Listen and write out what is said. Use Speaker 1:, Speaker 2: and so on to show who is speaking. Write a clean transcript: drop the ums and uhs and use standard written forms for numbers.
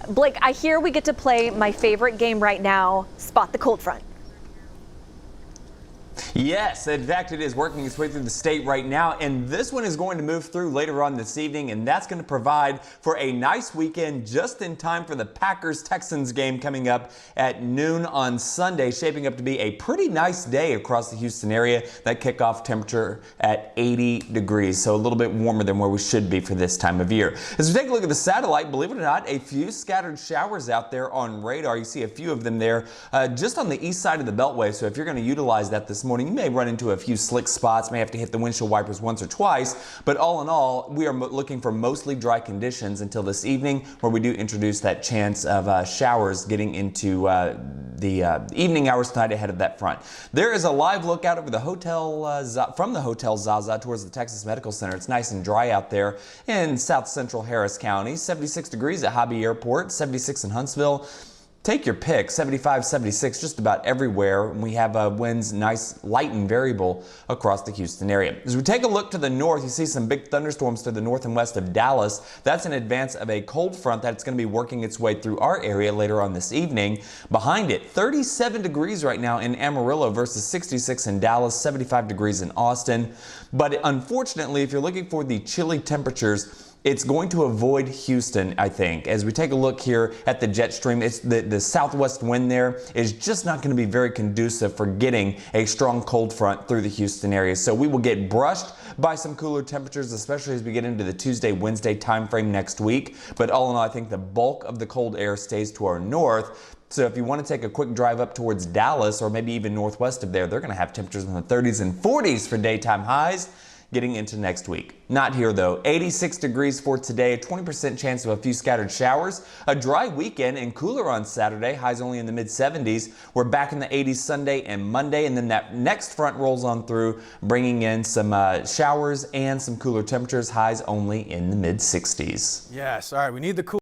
Speaker 1: Blake, I hear we get to play my favorite game right now, Spot the Cold Front.
Speaker 2: Yes, in fact, it is working its way through the state right now, and this one is going to move through later on this evening, and that's going to provide for a nice weekend just in time for the Packers-Texans game coming up at noon on Sunday, shaping up to be a pretty nice day across the Houston area. That kickoff temperature at 80 degrees, so a little bit warmer than where we should be for this time of year. As we take a look at the satellite, believe it or not, a few scattered showers out there on radar. You see a few of them there just on the east side of the Beltway, so if you're going to utilize that this morning, you may run into a few slick spots, may have to hit the windshield wipers once or twice, but all in all, we are looking for mostly dry conditions until this evening, where we do introduce that chance of showers getting into the evening hours tonight ahead of that front. There is a live look out over the hotel, from the Hotel Zaza towards the Texas Medical Center. It's nice and dry out there in south central Harris County. 76 degrees at Hobby Airport, 76 in Huntsville. Take your pick, 75, 76, just about everywhere. And we have winds nice, light and variable across the Houston area. As we take a look to the north, you see some big thunderstorms to the north and west of Dallas. That's in advance of a cold front that's going to be working its way through our area later on this evening. Behind it, 37 degrees right now in Amarillo versus 66 in Dallas, 75 degrees in Austin. But unfortunately, if you're looking for the chilly temperatures, it's going to avoid Houston, I think. As we take a look here at the jet stream, it's the southwest wind there is just not going to be very conducive for getting a strong cold front through the Houston area. So we will get brushed by some cooler temperatures, especially as we get into the Tuesday, Wednesday time frame next week. But all in all, I think the bulk of the cold air stays to our north. So if you want to take a quick drive up towards Dallas or maybe even northwest of there, they're going to have temperatures in the 30s and 40s for daytime highs getting into next week. Not here though. 86 degrees for today, a 20% chance of a few scattered showers. A dry weekend and cooler on Saturday, highs only in the mid-70s. We're back in the 80s Sunday and Monday, and then that next front rolls on through, bringing in some showers and some cooler temperatures, highs only in the mid-60s.
Speaker 3: Yes, all right, we need the cool.